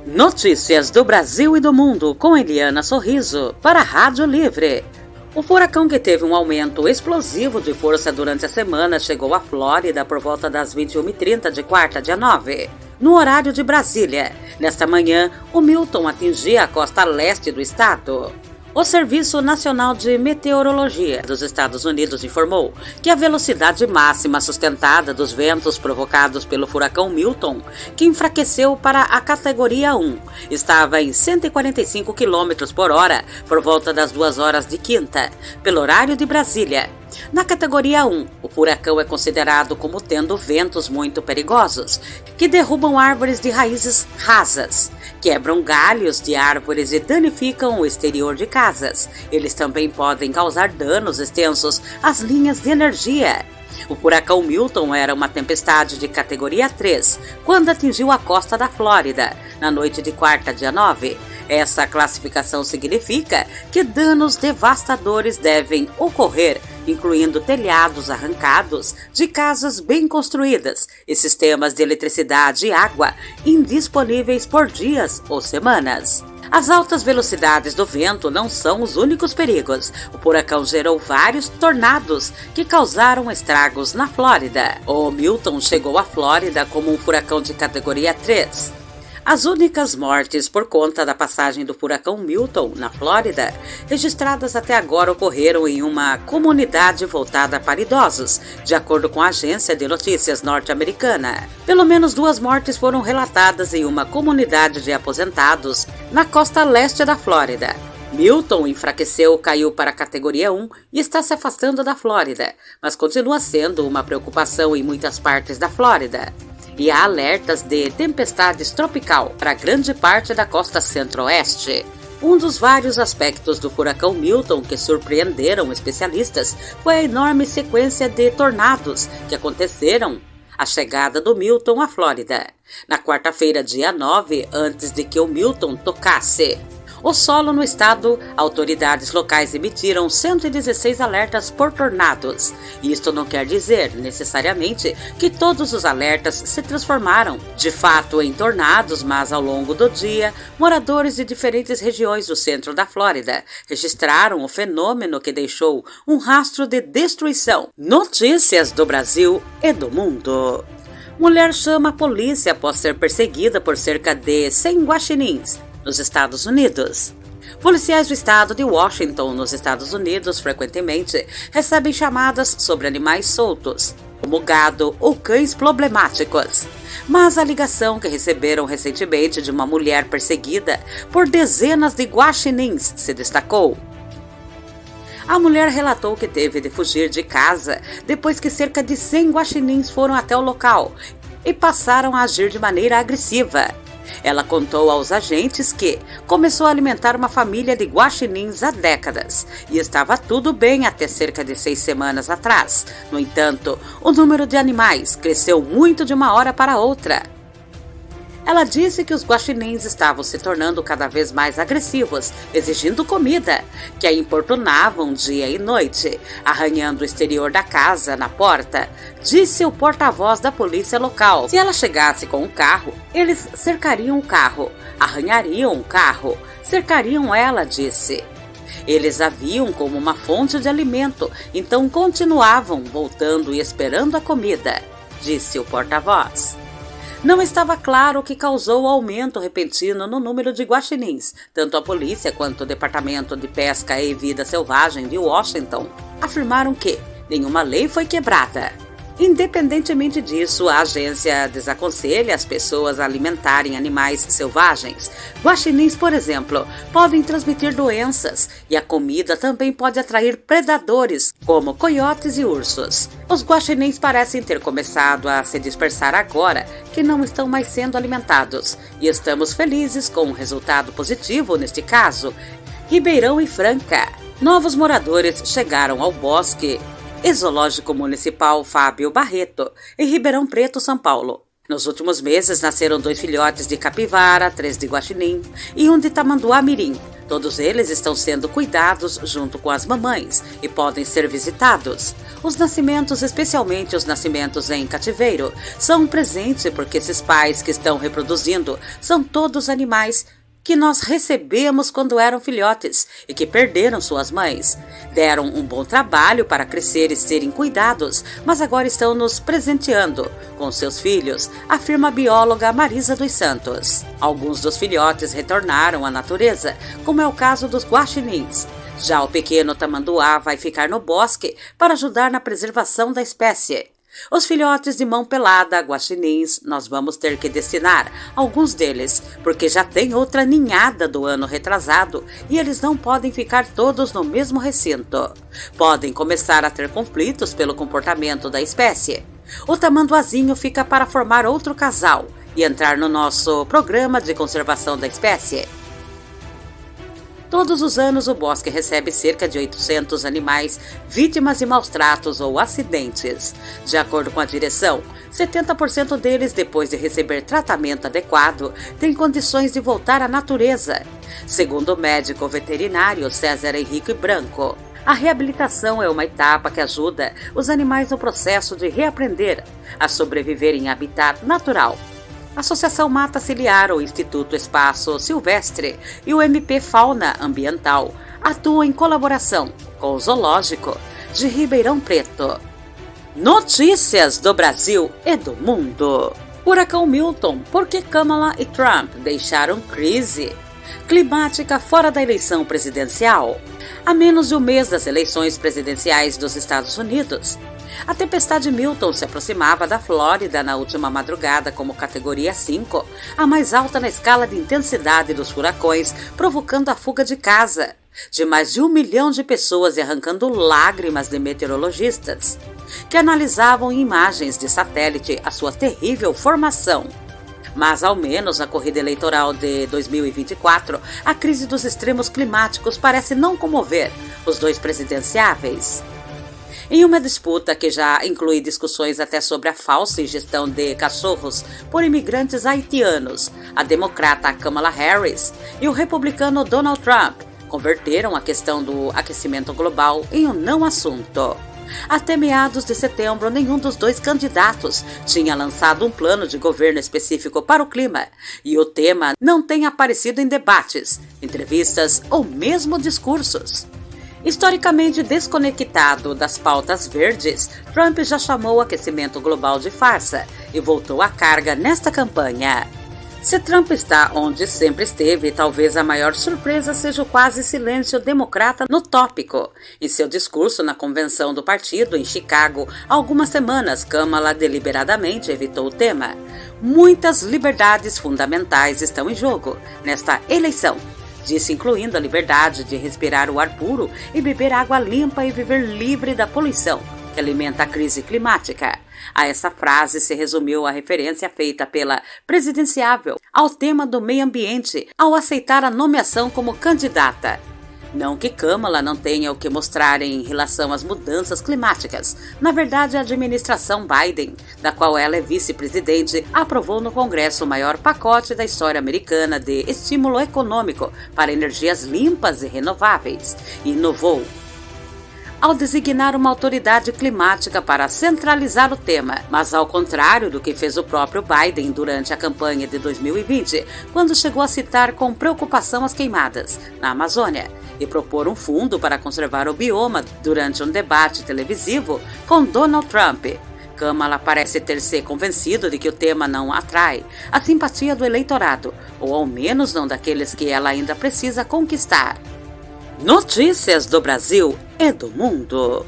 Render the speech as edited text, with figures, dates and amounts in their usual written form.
Notícias do Brasil e do mundo com Eliana Sorriso para a Rádio Livre. O furacão que teve um aumento explosivo de força durante a semana chegou à Flórida por volta das 21h30 de quarta, dia 9, no horário de Brasília. Nesta manhã, o Milton atingia a costa leste do estado. O Serviço Nacional de Meteorologia dos Estados Unidos informou que a velocidade máxima sustentada dos ventos provocados pelo furacão Milton, que enfraqueceu para a categoria 1, estava em 145 km por hora por volta das 2 horas de quinta, pelo horário de Brasília. Na categoria 1, o furacão é considerado como tendo ventos muito perigosos, que derrubam árvores de raízes rasas, quebram galhos de árvores e danificam o exterior de casas. Eles também podem causar danos extensos às linhas de energia. O furacão Milton era uma tempestade de categoria 3 quando atingiu a costa da Flórida, na noite de quarta, dia 9. Essa classificação significa que danos devastadores devem ocorrer, incluindo telhados arrancados de casas bem construídas e sistemas de eletricidade e água indisponíveis por dias ou semanas. As altas velocidades do vento não são os únicos perigos. O furacão gerou vários tornados que causaram estragos na Flórida. O Milton chegou à Flórida como um furacão de categoria 3. As únicas mortes por conta da passagem do furacão Milton na Flórida registradas até agora ocorreram em uma comunidade voltada para idosos, de acordo com a agência de notícias norte-americana. Pelo menos 2 mortes foram relatadas em uma comunidade de aposentados na costa leste da Flórida. Milton enfraqueceu, caiu para a categoria 1 e está se afastando da Flórida, mas continua sendo uma preocupação em muitas partes da Flórida. E há alertas de tempestades tropical para grande parte da costa centro-oeste. Um dos vários aspectos do furacão Milton que surpreenderam especialistas foi a enorme sequência de tornados que aconteceram à chegada do Milton à Flórida. Na quarta-feira, dia 9, antes de que o Milton tocasse o solo no estado, autoridades locais emitiram 116 alertas por tornados. Isto não quer dizer, necessariamente, que todos os alertas se transformaram, de fato, em tornados, mas ao longo do dia, moradores de diferentes regiões do centro da Flórida registraram o fenômeno que deixou um rastro de destruição. Notícias do Brasil e do mundo. Mulher chama a polícia após ser perseguida por cerca de 100 guaxinins nos Estados Unidos. Policiais do estado de Washington, nos Estados Unidos, frequentemente recebem chamadas sobre animais soltos, como gado ou cães problemáticos. Mas a ligação que receberam recentemente de uma mulher perseguida por dezenas de guaxinins se destacou. A mulher relatou que teve de fugir de casa depois que cerca de 100 guaxinins foram até o local e passaram a agir de maneira agressiva. Ela contou aos agentes que começou a alimentar uma família de guaxinins há décadas e estava tudo bem até cerca de 6 semanas atrás. No entanto, o número de animais cresceu muito de uma hora para outra. Ela disse que os guaxinins estavam se tornando cada vez mais agressivos, exigindo comida, que a importunavam dia e noite, arranhando o exterior da casa na porta. Disse o porta-voz da polícia local. Se ela chegasse com um carro, eles cercariam o carro, arranhariam o carro, cercariam ela, disse. Eles a viam como uma fonte de alimento, então continuavam voltando e esperando a comida, disse o porta-voz. Não estava claro o que causou o aumento repentino no número de guaxinins. Tanto a polícia quanto o Departamento de Pesca e Vida Selvagem de Washington afirmaram que nenhuma lei foi quebrada. Independentemente disso, a agência desaconselha as pessoas a alimentarem animais selvagens. Guaxinins, por exemplo, podem transmitir doenças e a comida também pode atrair predadores, como coiotes e ursos. Os guaxinins parecem ter começado a se dispersar agora que não estão mais sendo alimentados e estamos felizes com o resultado positivo neste caso. Ribeirão e Franca. Novos moradores chegaram ao bosque Zoológico Municipal Fábio Barreto, em Ribeirão Preto, São Paulo. Nos últimos meses, nasceram 2 filhotes de capivara, 3 de guaxinim e 1 de tamanduá mirim. Todos eles estão sendo cuidados junto com as mamães e podem ser visitados. Os nascimentos, especialmente os nascimentos em cativeiro, são um presente porque esses pais que estão reproduzindo são todos animais que nós recebemos quando eram filhotes e que perderam suas mães. Deram um bom trabalho para crescer e serem cuidados, mas agora estão nos presenteando com seus filhos, afirma a bióloga Marisa dos Santos. Alguns dos filhotes retornaram à natureza, como é o caso dos guaxinins. Já o pequeno tamanduá vai ficar no bosque para ajudar na preservação da espécie. Os filhotes de mão pelada, guaxinins, nós vamos ter que destinar alguns deles, porque já tem outra ninhada do ano retrasado e eles não podem ficar todos no mesmo recinto. Podem começar a ter conflitos pelo comportamento da espécie. O tamanduazinho fica para formar outro casal e entrar no nosso programa de conservação da espécie. Todos os anos o bosque recebe cerca de 800 animais vítimas de maus-tratos ou acidentes. De acordo com a direção, 70% deles, depois de receber tratamento adequado, têm condições de voltar à natureza. Segundo o médico veterinário César Henrique Branco, a reabilitação é uma etapa que ajuda os animais no processo de reaprender a sobreviver em habitat natural. A Associação Mata Ciliar, o Instituto Espaço Silvestre e o MP Fauna Ambiental atuam em colaboração com o Zoológico de Ribeirão Preto. Notícias do Brasil e do mundo. Furacão Milton, por que Kamala e Trump deixaram crise climática fora da eleição presidencial? A menos de um mês das eleições presidenciais dos Estados Unidos, a tempestade Milton se aproximava da Flórida na última madrugada como categoria 5, a mais alta na escala de intensidade dos furacões, provocando a fuga de casa de mais de 1 milhão de pessoas e arrancando lágrimas de meteorologistas, que analisavam em imagens de satélite a sua terrível formação. Mas, ao menos na corrida eleitoral de 2024, a crise dos extremos climáticos parece não comover os dois presidenciáveis. Em uma disputa que já inclui discussões até sobre a falsa ingestão de cachorros por imigrantes haitianos, a democrata Kamala Harris e o republicano Donald Trump converteram a questão do aquecimento global em um não assunto. Até meados de setembro, nenhum dos dois candidatos tinha lançado um plano de governo específico para o clima, e o tema não tem aparecido em debates, entrevistas ou mesmo discursos. Historicamente desconectado das pautas verdes, Trump já chamou o aquecimento global de farsa e voltou à carga nesta campanha. Se Trump está onde sempre esteve, talvez a maior surpresa seja o quase silêncio democrata no tópico. Em seu discurso na convenção do partido em Chicago, há algumas semanas, Kamala deliberadamente evitou o tema. Muitas liberdades fundamentais estão em jogo nesta eleição, disse, incluindo a liberdade de respirar o ar puro e beber água limpa e viver livre da poluição que alimenta a crise climática. A essa frase se resumiu a referência feita pela presidenciável ao tema do meio ambiente ao aceitar a nomeação como candidata. Não que Kamala não tenha o que mostrar em relação às mudanças climáticas. Na verdade, a administração Biden, da qual ela é vice-presidente, aprovou no Congresso o maior pacote da história americana de estímulo econômico para energias limpas e renováveis, e inovou ao designar uma autoridade climática para centralizar o tema, mas ao contrário do que fez o próprio Biden durante a campanha de 2020, quando chegou a citar com preocupação as queimadas na Amazônia e propor um fundo para conservar o bioma durante um debate televisivo com Donald Trump. Kamala parece ter se convencido de que o tema não atrai a simpatia do eleitorado, ou ao menos não daqueles que ela ainda precisa conquistar. Notícias do Brasil e do mundo.